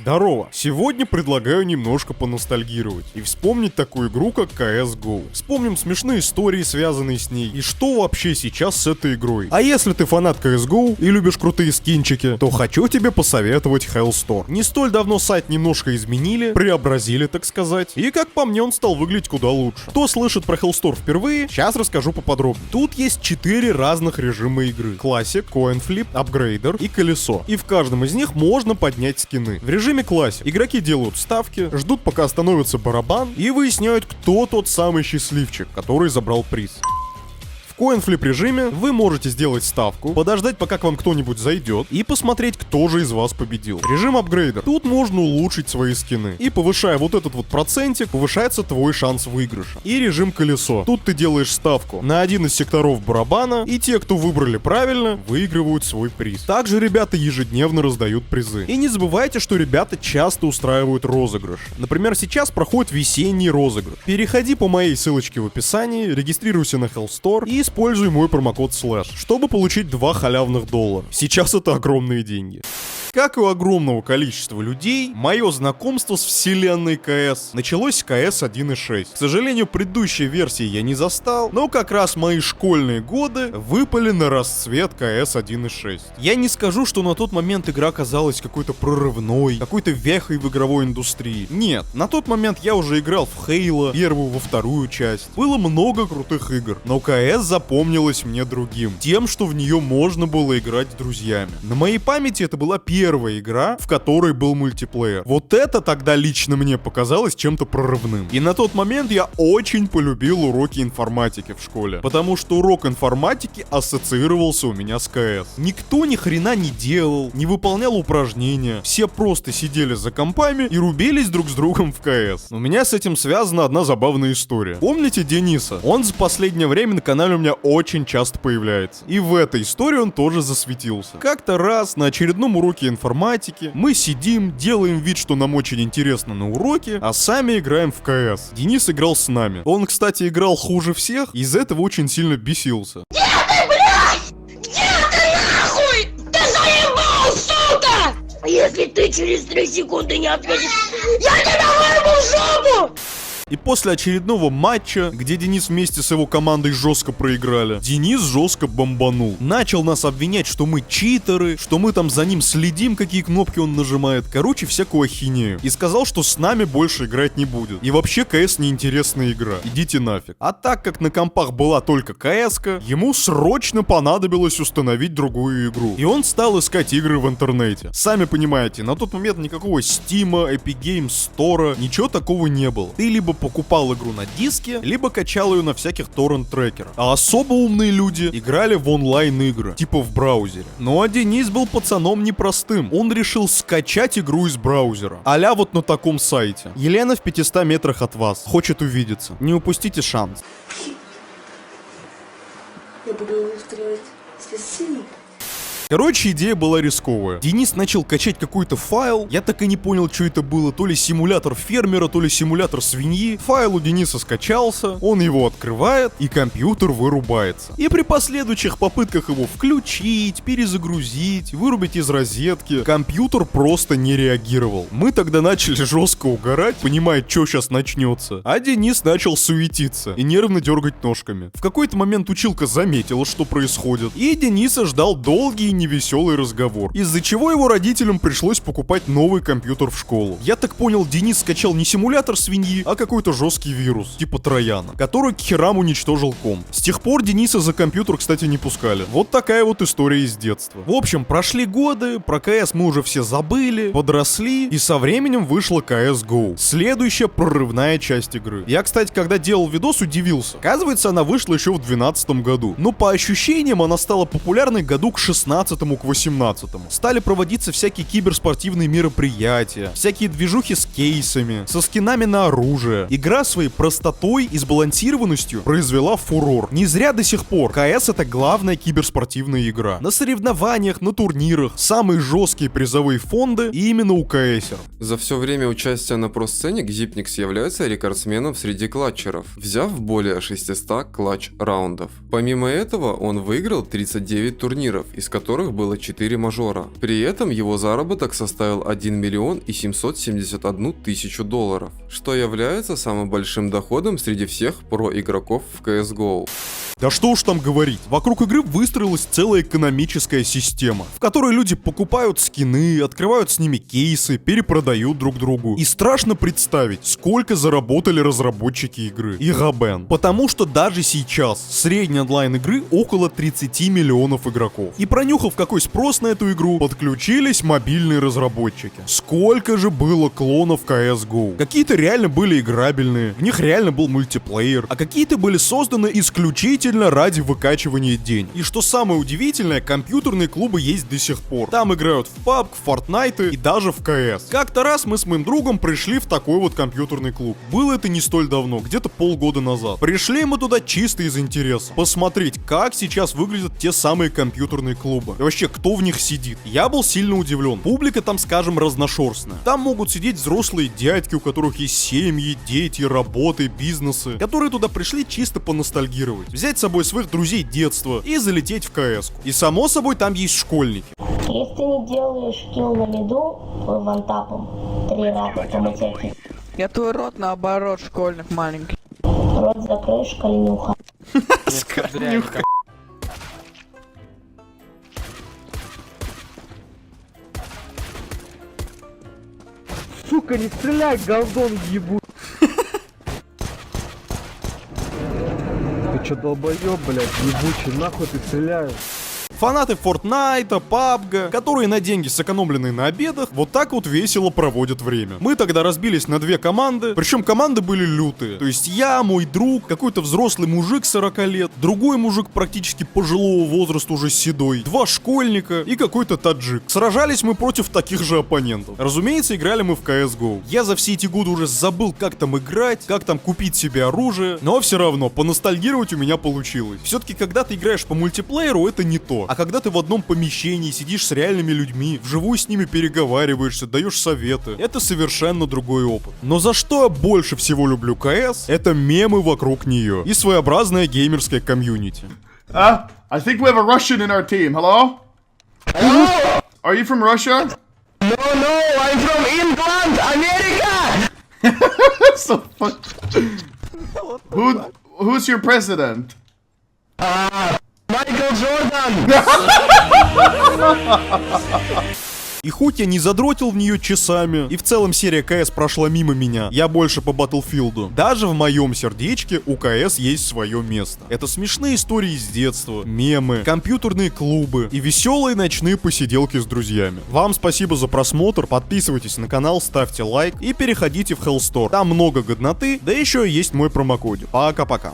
Здорово! Сегодня предлагаю немножко поностальгировать и вспомнить такую игру, как CSGO. Вспомним смешные истории, связанные с ней, и что вообще сейчас с этой игрой. А если ты фанат CSGO и любишь крутые скинчики, то хочу тебе посоветовать Hellstore. Не столь давно сайт немножко изменили, преобразили, так сказать, и как по мне он стал выглядеть куда лучше. Кто слышит про Hellstore впервые, сейчас расскажу поподробнее. Тут есть 4 разных режима игры: Classic, Coin Flip, Upgrader и Колесо. И в каждом из них можно поднять скины. В режиме Classic игроки делают ставки, ждут пока остановится барабан и выясняют, кто тот самый счастливчик, который забрал приз. В Coin-Flip режиме вы можете сделать ставку, подождать, пока к вам кто-нибудь зайдет, и посмотреть, кто же из вас победил. Режим Upgrader. Тут можно улучшить свои скины. И повышая вот этот вот процентик, повышается твой шанс выигрыша. И режим Колесо. Тут ты делаешь ставку на один из секторов барабана, и те, кто выбрали правильно, выигрывают свой приз. Также ребята ежедневно раздают призы. И не забывайте, что ребята часто устраивают розыгрыш. Например, сейчас проходит весенний розыгрыш. Переходи по моей ссылочке в описании, регистрируйся на Hellstore и используй мой промокод SLASH, чтобы получить 2 халявных $. Сейчас это огромные деньги. Как и у огромного количества людей, мое знакомство с вселенной КС началось с КС 1.6. К сожалению, предыдущей версии я не застал, но как раз мои школьные годы выпали на расцвет КС 1.6. Я не скажу, что на тот момент игра казалась какой-то прорывной, какой-то вехой в игровой индустрии. Нет, на тот момент я уже играл в Halo, первую, во вторую часть. Было много крутых игр, но КС запомнилась мне другим. Тем, что в нее можно было играть с друзьями. На моей памяти это была первая игра, в которой был мультиплеер. Вот это тогда лично мне показалось чем-то прорывным. И на тот момент я очень полюбил уроки информатики в школе, потому что урок информатики ассоциировался у меня с КС. Никто ни хрена не делал, не выполнял упражнения, все просто сидели за компами и рубились друг с другом в КС. У меня с этим связана одна забавная история. Помните Дениса? Он за последнее время на канале у меня очень часто появляется. И в этой истории он тоже засветился. Как-то раз на очередном уроке информатики мы сидим, делаем вид, что нам очень интересно на уроке, а сами играем в КС. Денис играл с нами. Он, кстати, играл хуже всех, и из-за этого очень сильно бесился. Где ты, блядь? Где ты, нахуй? Ты заебал, сука! Если ты через 3 секунды не ответишь, я тебя вырву в жопу! И после очередного матча, где Денис вместе с его командой жестко проиграли, Денис жестко бомбанул. Начал нас обвинять, что мы читеры, что мы там за ним следим, какие кнопки он нажимает. Короче, всякую ахинею. И сказал, что с нами больше играть не будет. И вообще КС неинтересная игра. Идите нафиг. А так как на компах была только КС-ка, ему срочно понадобилось установить другую игру. И он стал искать игры в интернете. Сами понимаете, на тот момент никакого Steam, Epic Games Store, ничего такого не было. Ты либо покупал игру на диске, либо качал ее на всяких торрент-трекерах. А особо умные люди играли в онлайн-игры, типа в браузере. Ну а Денис был пацаном непростым. Он решил скачать игру из браузера. А-ля вот на таком сайте. Елена в 500 метрах от вас. Хочет увидеться. Не упустите шанс. Я буду устраивать спасибо. Короче, идея была рисковая. Денис начал качать какой-то файл. Я так и не понял, что это было. То ли симулятор фермера, то ли симулятор свиньи. Файл у Дениса скачался, он его открывает, и компьютер вырубается. И при последующих попытках его включить, перезагрузить, вырубить из розетки, компьютер просто не реагировал. Мы тогда начали жестко угорать, понимая, что сейчас начнется. А Денис начал суетиться и нервно дергать ножками. В какой-то момент училка заметила, что происходит, и Дениса ждал долгий невеселый разговор, из-за чего его родителям пришлось покупать новый компьютер в школу. Я так понял, Денис скачал не симулятор свиньи, а какой-то жесткий вирус, типа Трояна, который к херам уничтожил комп. С тех пор Дениса за компьютер, кстати, не пускали. Вот такая вот история из детства. В общем, прошли годы, про КС мы уже все забыли, подросли, и со временем вышла CSGO. Следующая прорывная часть игры. Я, кстати, когда делал видос, удивился. Оказывается, она вышла еще в 2012 году. Но по ощущениям она стала популярной году к 16 к 18. Стали проводиться всякие киберспортивные мероприятия, всякие движухи с кейсами, со скинами на оружие. Игра своей простотой и сбалансированностью произвела фурор. Не зря до сих пор КС — это главная киберспортивная игра. На соревнованиях, на турнирах самые жесткие призовые фонды именно у КСеров. За все время участия на про-сцене Xypnix является рекордсменом среди клатчеров, взяв более 600 клатч-раундов. Помимо этого, он выиграл 39 турниров, из которых которых было 4 мажора. При этом его заработок составил 1 миллион и 771 тысячу долларов, что является самым большим доходом среди всех про-игроков в CSGO. Да что уж там говорить, вокруг игры выстроилась целая экономическая система, в которой люди покупают скины, открывают с ними кейсы, перепродают друг другу. И страшно представить, сколько заработали разработчики игры и Габен. Потому что даже сейчас средний онлайн игры около 30 миллионов игроков. И пронюхав какой спрос на эту игру, подключились мобильные разработчики. Сколько же было клонов CSGO. Какие-то реально были играбельные, в них реально был мультиплеер, а какие-то были созданы исключительно ради выкачивания денег. И что самое удивительное, компьютерные клубы есть до сих пор. Там играют в PUBG, в Fortnite и даже в CS. Как-то раз мы с моим другом пришли в такой вот компьютерный клуб. Было это не столь давно, где-то полгода назад. Пришли мы туда чисто из интереса. Посмотреть, как сейчас выглядят те самые компьютерные клубы. И вообще, кто в них сидит. Я был сильно удивлен. Публика там, скажем, разношерстная. Там могут сидеть взрослые дядьки, у которых есть семьи, дети, работы, бизнесы, которые туда пришли чисто поностальгировать. Взять с собой своих друзей детства и залететь в КС. И само собой там есть школьники. Если ты не делаешь килл на лиду вантапом 3 раза, то мы тебя килл. Я твой рот наоборот, школьник маленький. Рот закрой, шкальнюха. Скорнюха. Сука, не стреляй, говдон ебу. Ты чё, долбоёб, блядь, ебучий, нахуй ты стреляешь? Фанаты Fortnite, PUBG, которые на деньги, сэкономленные на обедах, вот так вот весело проводят время. Мы тогда разбились на 2 команды, причем команды были лютые. То есть я, мой друг, какой-то взрослый мужик 40 лет, другой мужик практически пожилого возраста, уже седой, 2 школьника и какой-то таджик. Сражались мы против таких же оппонентов. Разумеется, играли мы в CSGO. Я за все эти годы уже забыл, как там играть, как там купить себе оружие, но все равно, поностальгировать у меня получилось. Все-таки, когда ты играешь по мультиплееру, это не то. А когда ты в одном помещении сидишь с реальными людьми, вживую с ними переговариваешься, даешь советы, это совершенно другой опыт. Но за что я больше всего люблю КС, это мемы вокруг нее и своеобразное геймерское комьюнити. I think we have a Russian in our team. Hello? Hello? Are you from Russia? No, I'm from England, America! So fun. Who's your president? Майкл Джордан! И хоть я не задротил в нее часами, и в целом серия КС прошла мимо меня, я больше по Батлфилду. Даже в моем сердечке у КС есть свое место. Это смешные истории из детства, мемы, компьютерные клубы и веселые ночные посиделки с друзьями. Вам спасибо за просмотр, подписывайтесь на канал, ставьте лайк и переходите в Hellstore. Там много годноты, да еще есть мой промокодик. Пока-пока.